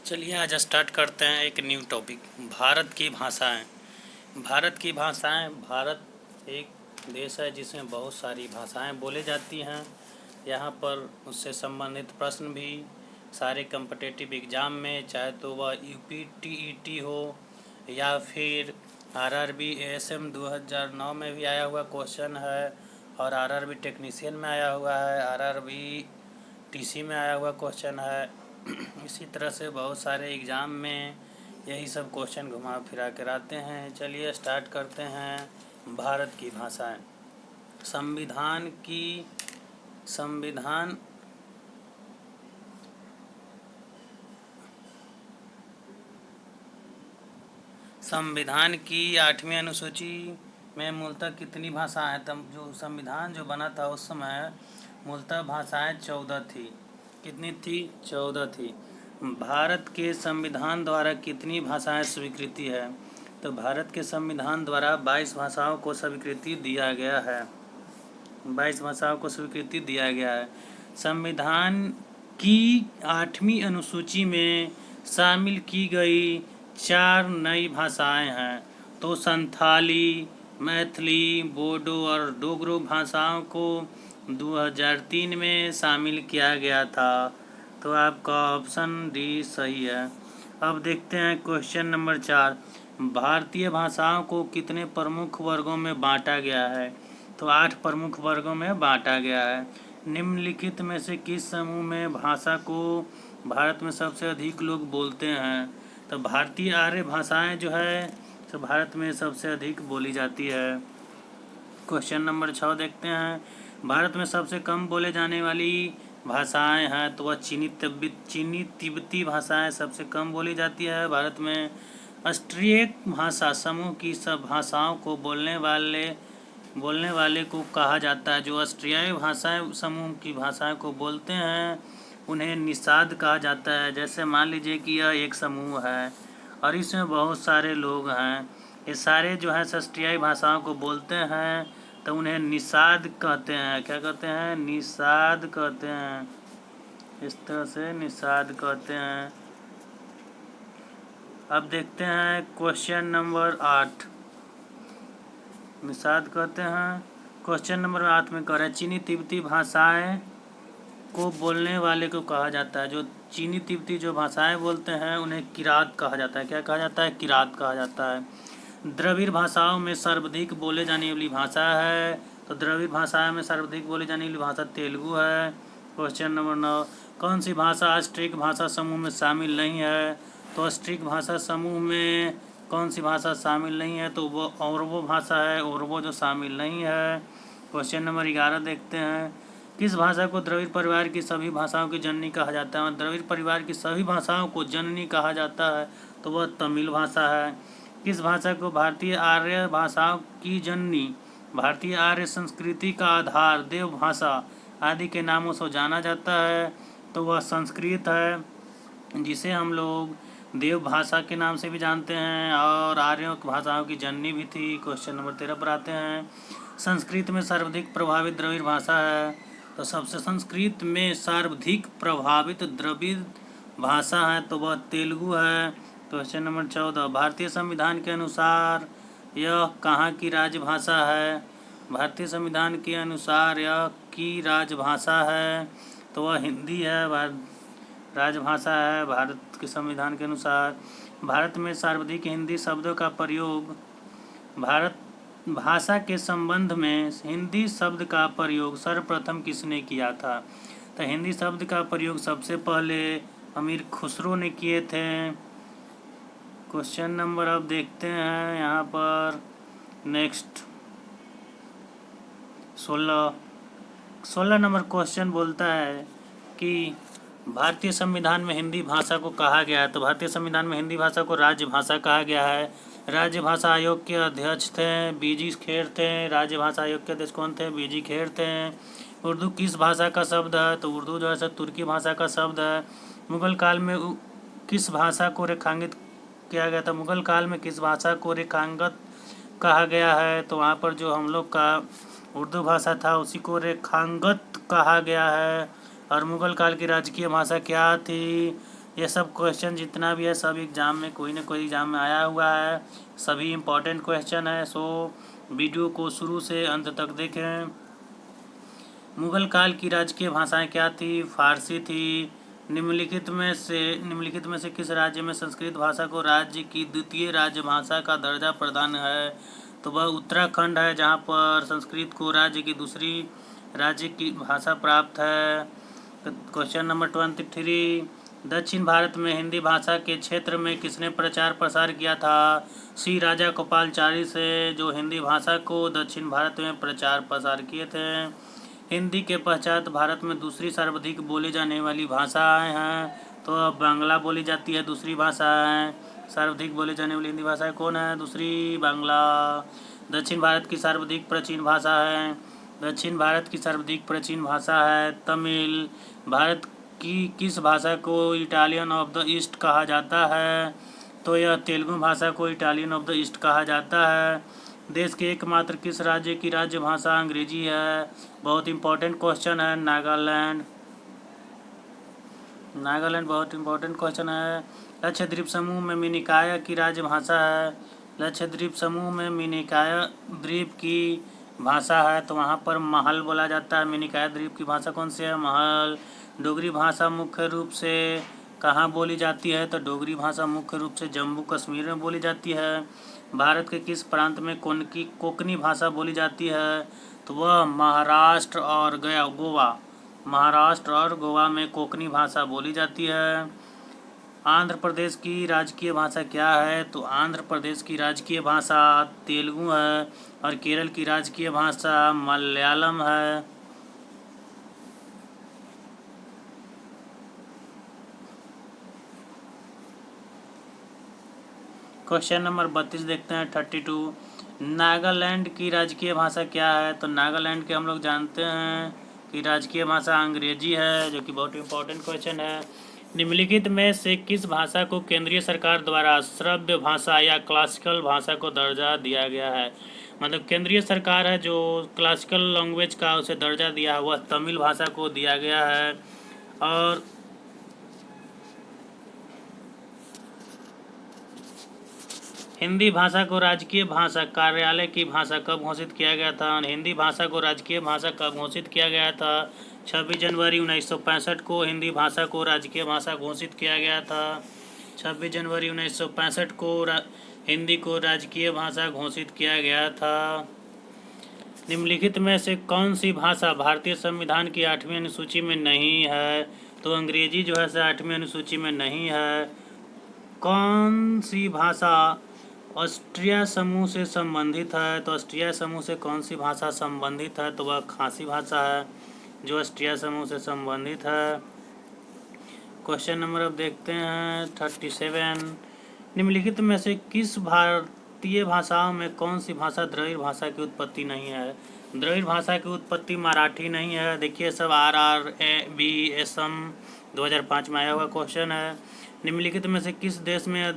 चलिए आज स्टार्ट करते हैं एक न्यू टॉपिक। भारत की भाषाएं। भारत एक देश है जिसमें बहुत सारी भाषाएं बोली जाती हैं। यहाँ पर उससे संबंधित प्रश्न भी सारे कम्पिटिटिव एग्ज़ाम में, चाहे तो वह यूपी-टीईटी हो या फिर आरआरबी एएसएम 2009 में भी आया हुआ क्वेश्चन है, और आरआरबी टेक्नीशियन में आया हुआ है, आरआरबी टीसी में आया हुआ क्वेश्चन है। इसी तरह से बहुत सारे एग्ज़ाम में यही सब क्वेश्चन घुमा फिरा कर आते हैं। चलिए स्टार्ट करते हैं। भारत की भाषाएं। संविधान की 8वीं अनुसूची में मूलतः कितनी भाषाएं? तब जो संविधान जो बना था उस समय मूलतः भाषाएं 14 थी। कितनी थी? 14 थी। भारत के संविधान द्वारा कितनी भाषाएं स्वीकृति है? तो भारत के संविधान द्वारा 22 भाषाओं को स्वीकृति दिया गया है। 22 भाषाओं को स्वीकृति दिया गया है। संविधान की 8वीं अनुसूची में शामिल की गई 4 नई भाषाएं हैं। तो संथाली, मैथिली, बोडो और डोगरो भाषाओं को 2003 में शामिल किया गया था। तो आपका ऑप्शन डी सही है। अब देखते हैं क्वेश्चन नंबर 4। भारतीय भाषाओं को कितने प्रमुख वर्गों में बांटा गया है? तो 8 प्रमुख वर्गों में बांटा गया है। निम्नलिखित में से किस समूह में भाषा को भारत में सबसे अधिक लोग बोलते हैं? तो भारतीय आर्य भाषाएं जो है तो भारत में सबसे अधिक बोली जाती है। क्वेश्चन नंबर 6 देखते हैं। भारत में सबसे कम बोले जाने वाली भाषाएं हैं, तो वह चीनी तिब्बती भाषाएं सबसे कम बोली जाती है भारत में। ऑस्ट्रियक भाषा समूह की सब भाषाओं को बोलने वाले को कहा जाता है। जो ऑस्ट्रियाई भाषाएं समूह की भाषाएं को बोलते हैं उन्हें निषाद कहा जाता है। जैसे मान लीजिए कि यह एक समूह है और इसमें बहुत सारे लोग हैं, ये सारे जो है ऑस्ट्रियाई भाषाओं को बोलते हैं, तो उन्हें निषाद कहते हैं। क्या कहते हैं? निषाद कहते हैं। इस तरह से निषाद कहते हैं। अब देखते हैं क्वेश्चन नंबर 8। निषाद कहते हैं। क्वेश्चन नंबर 8 में कह रहा है चीनी तिब्बती भाषाएं को बोलने वाले को कहा जाता है। जो चीनी तिब्बती जो भाषाएं बोलते हैं उन्हें किरात कहा जाता है। क्या कहा जाता है? किरात कहा जाता है। द्रविड़ भाषाओं में सर्वाधिक बोले जाने वाली भाषा है, तो द्रविड़ भाषाओं में सर्वाधिक बोली जाने वाली भाषा तेलुगु है। Question number 9। कौन सी भाषा ऑस्ट्रिक भाषा समूह में शामिल नहीं है? तो ऑस्ट्रिक भाषा समूह में कौन सी भाषा शामिल नहीं है? तो वो ओरोमो भाषा है, ओरोमो जो शामिल नहीं है। क्वेश्चन नंबर 11 देखते हैं। किस भाषा को द्रविड़ परिवार की सभी भाषाओं की जननी कहा जाता है? द्रविड़ परिवार की सभी भाषाओं को जननी कहा जाता है, तो वह तमिल भाषा है। किस भाषा को भारतीय आर्य भाषाओं की जननी, भारतीय आर्य संस्कृति का आधार, देव भाषा आदि के नामों से जाना जाता है? तो वह संस्कृत है, जिसे हम लोग देव भाषा के नाम से भी जानते हैं और आर्यों भाषाओं की जननी भी थी। क्वेश्चन नंबर 13 पर आते हैं। संस्कृत में सर्वाधिक प्रभावित द्रविड़ भाषा है, तो सबसे संस्कृत में सर्वाधिक प्रभावित द्रविड़ भाषा है, तो वह तेलुगु है। Question number 14। भारतीय संविधान के अनुसार यह कहाँ की राजभाषा है? भारतीय संविधान के अनुसार यह की राजभाषा है, तो वह हिंदी है, राजभाषा है भारत के संविधान के अनुसार। भारत में सर्वाधिक हिंदी शब्दों का प्रयोग, भारत भाषा के संबंध में हिंदी शब्द का प्रयोग सर्वप्रथम किसने किया था? तो हिंदी शब्द का प्रयोग सबसे पहले अमीर खुसरो ने किए थे। क्वेश्चन नंबर अब देखते हैं यहाँ पर नेक्स्ट 16 नंबर क्वेश्चन बोलता है कि भारतीय संविधान में हिंदी भाषा को कहा गया है। तो भारतीय संविधान में हिंदी भाषा को राज्य भाषा कहा गया है। राज्य भाषा आयोग के अध्यक्ष थे बीजी खेर थे। राज्य भाषा आयोग के अध्यक्ष कौन थे? बीजी खेर थे। उर्दू किस भाषा का शब्द है? तो उर्दू जो है तुर्की भाषा का शब्द है। मुगल काल में किस भाषा को रेखांकित किया गया था? मुगल काल में किस भाषा को रेखांकित कहा गया है? तो वहाँ पर जो हम लोग का उर्दू भाषा था उसी को रेखांकित कहा गया है। और मुगल काल की राजकीय भाषा क्या थी? ये सब क्वेश्चन जितना भी है सब एग्ज़ाम में कोई ना कोई एग्ज़ाम में आया हुआ है, सभी इम्पोर्टेंट क्वेश्चन है। सो वीडियो को शुरू से अंत तक देखें। मुगल काल की राजकीय भाषाएं क्या थी? फारसी थी। निम्नलिखित में से किस राज्य में संस्कृत भाषा को राज्य की द्वितीय राजभाषा का दर्जा प्रदान है? तो वह उत्तराखंड है, जहाँ पर संस्कृत को राज्य की दूसरी राज्य की भाषा प्राप्त है। क्वेश्चन नंबर 23, दक्षिण भारत में हिंदी भाषा के क्षेत्र में किसने प्रचार प्रसार किया था? सी राजा गोपालचारी से, जो हिंदी भाषा को दक्षिण भारत में प्रचार प्रसार किए थे। हिंदी के पश्चात भारत में दूसरी सर्वाधिक बोली जाने वाली भाषाएं हैं, तो अब बांग्ला बोली जाती है। दूसरी भाषा है सर्वाधिक बोली जाने वाली हिंदी भाषा कौन है? दूसरी बांग्ला। दक्षिण भारत की सर्वाधिक प्राचीन भाषा है, दक्षिण भारत की सर्वाधिक प्राचीन भाषा है तमिल। भारत की किस भाषा को इटालियन ऑफ द ईस्ट कहा जाता है? तो यह तेलुगु भाषा को इटालियन ऑफ द ईस्ट कहा जाता है। देश के एकमात्र किस राज्य की राजभाषा अंग्रेजी है? बहुत इंपॉर्टेंट क्वेश्चन है। नागालैंड। नागालैंड बहुत इंपॉर्टेंट क्वेश्चन है। लक्षद्वीप समूह में मिनिकाया की राजभाषा है। लक्षद्वीप समूह में मिनिकाया द्वीप की भाषा है, तो वहाँ पर महल बोला जाता है। मिनिकाया द्वीप की भाषा कौन सी है? महल। डोगरी भाषा मुख्य रूप से कहाँ बोली जाती है? तो डोगरी भाषा मुख्य रूप से जम्मू कश्मीर में बोली जाती है। भारत के किस प्रांत में कोंकणी भाषा बोली जाती है? तो वह महाराष्ट्र और गोवा। महाराष्ट्र और गोवा में कोंकणी भाषा बोली जाती है। आंध्र प्रदेश की राजकीय भाषा क्या है? तो आंध्र प्रदेश की राजकीय भाषा तेलुगु है, और केरल की राजकीय भाषा मलयालम है। क्वेश्चन नंबर 32 देखते हैं। 32, नागालैंड की राजकीय भाषा क्या है? तो नागालैंड के हम लोग जानते हैं कि राजकीय भाषा अंग्रेजी है, जो कि बहुत इंपॉर्टेंट क्वेश्चन है। निम्नलिखित में से किस भाषा को केंद्रीय सरकार द्वारा श्रव्य भाषा या क्लासिकल भाषा को दर्जा दिया गया है? मतलब केंद्रीय सरकार है जो क्लासिकल लैंग्वेज का उसे दर्जा दिया है, वह तमिल भाषा को दिया गया है। और हिंदी भाषा को राजकीय भाषा कार्यालय की भाषा कब घोषित किया गया था? हिंदी भाषा को राजकीय भाषा कब घोषित किया गया था? 26 जनवरी 1965 को हिंदी भाषा को राजकीय भाषा घोषित किया गया था। 26 जनवरी 1965 को हिंदी को राजकीय भाषा घोषित किया गया था। निम्नलिखित में से कौन सी भाषा भारतीय संविधान की 8वीं अनुसूची में नहीं है? तो अंग्रेजी जो है 8वीं अनुसूची में नहीं है। कौन सी भाषा ऑस्ट्रिया समूह से संबंधित है? तो ऑस्ट्रिया समूह से कौन सी भाषा संबंधित है? तो वह खासी भाषा है, जो ऑस्ट्रिया समूह से संबंधित है। क्वेश्चन नंबर अब देखते हैं 37, निम्नलिखित में से किस भारतीय भाषाओं में कौन सी भाषा द्रविड़ भाषा की उत्पत्ति नहीं है? द्रविड़ भाषा की उत्पत्ति मराठी नहीं है। देखिए सब RRB असम 2005 में आया हुआ क्वेश्चन है। निम्नलिखित में से किस देश में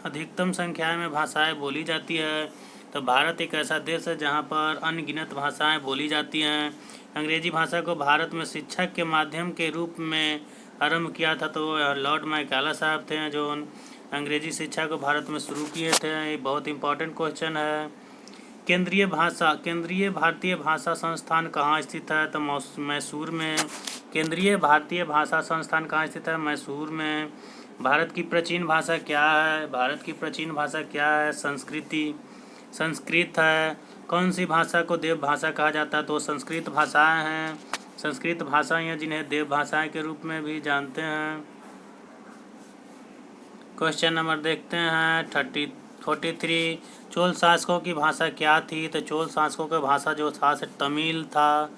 अधिकतम संख्या में भाषाएं बोली जाती है? तो भारत एक ऐसा देश है जहां पर अनगिनत भाषाएं बोली जाती हैं। अंग्रेजी भाषा को भारत में शिक्षा के माध्यम के रूप में आरंभ किया था, तो लॉर्ड मैकाला साहब थे जो अंग्रेजी शिक्षा को भारत में शुरू किए थे। ये बहुत इंपॉर्टेंट क्वेश्चन है। केंद्रीय भारतीय भाषा संस्थान कहाँ स्थित है? तो मैसूर में। केंद्रीय भारतीय भाषा संस्थान कहाँ स्थित है? मैसूर में। भारत की प्राचीन भाषा क्या है? भारत की प्राचीन भाषा क्या है? संस्कृत है। कौन सी भाषा को देव भाषा कहा जाता है? तो संस्कृत भाषाएं हैं। संस्कृत भाषाएं हैं जिन्हें देव भाषाएं के रूप में भी जानते हैं। क्वेश्चन नंबर देखते हैं 43, चोल शासकों की भाषा क्या थी? तो चोल शासकों की भाषा जो था तमिल था।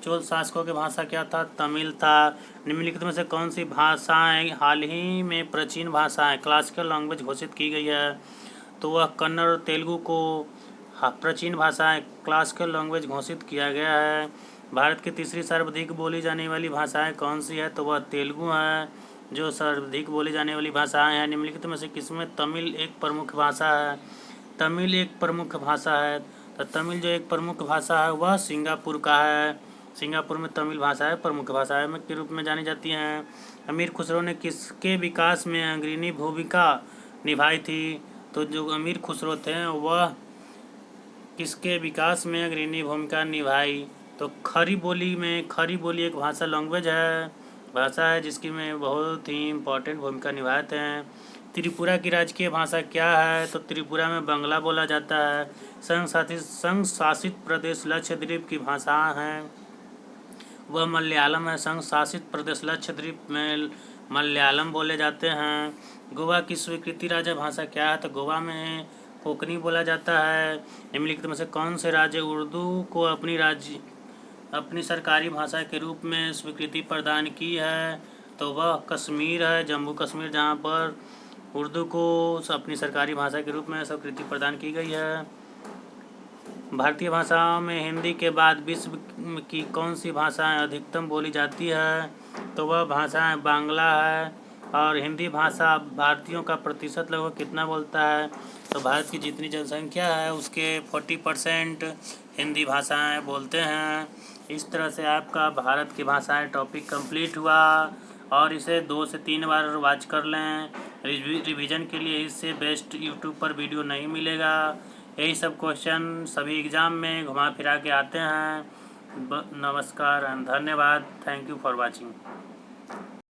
चोल शासकों की भाषा क्या था? तमिल था। निम्नलिखित में से कौन सी भाषाएं हाल ही में प्राचीन भाषाएं क्लासिकल लैंग्वेज घोषित की गई है? तो वह कन्नड़ और तेलुगु को प्राचीन भाषाएं क्लासिकल लैंग्वेज घोषित किया गया है। भारत की तीसरी सर्वाधिक बोली जाने वाली भाषाएं कौन सी है? तो वह तेलुगु है, जो सर्वाधिक बोली जाने वाली भाषाएं हैं। निम्नलिखित में से किसमें तमिल एक प्रमुख भाषा है? तमिल एक प्रमुख भाषा है। तो तमिल जो एक प्रमुख भाषा है वह सिंगापुर का है। सिंगापुर में तमिल भाषाएं प्रमुख भाषाएं में के रूप में जानी जाती हैं। अमीर खुसरो ने किसके विकास में अग्रणी भूमिका निभाई थी? तो जो अमीर खुसरो थे वह किसके विकास में अग्रणी भूमिका निभाई? तो खड़ी बोली एक भाषा है जिसकी में बहुत ही इम्पोर्टेंट भूमिका निभाते हैं। त्रिपुरा की राजकीय भाषा क्या है? तो त्रिपुरा में बांग्ला बोला जाता है। संघ शासित प्रदेश लक्षद्वीप की भाषा है वह मलयालम है। संघ शासित प्रदेश लक्षद्वीप में मलयालम बोले जाते हैं। गोवा की स्वीकृति राज्य भाषा क्या है? तो गोवा में कोंकणी बोला जाता है। निम्नलिखित में से कौन से राज्य उर्दू को अपनी सरकारी भाषा के रूप में स्वीकृति प्रदान की है? तो वह कश्मीर है, जम्मू कश्मीर, जहाँ पर उर्दू को अपनी सरकारी भाषा के रूप में स्वीकृति प्रदान की गई है। भारतीय भाषाओं में हिंदी के बाद विश्व की कौन सी भाषाएं अधिकतम बोली जाती है? तो वह भाषाएं बांग्ला है। और हिंदी भाषा भारतीयों का प्रतिशत लगभग कितना बोलता है? तो भारत की जितनी जनसंख्या है उसके 40% हिंदी भाषाएं बोलते हैं। इस तरह से आपका भारत की भाषाएं टॉपिक कंप्लीट हुआ और इसे 2 से 3 बार वॉच कर लें। रिवीजन के लिए इससे बेस्ट यूट्यूब पर वीडियो नहीं मिलेगा। यही सब क्वेश्चन सभी एग्ज़ाम में घुमा फिरा के आते हैं। नमस्कार, धन्यवाद, थैंक यू फॉर वाचिंग।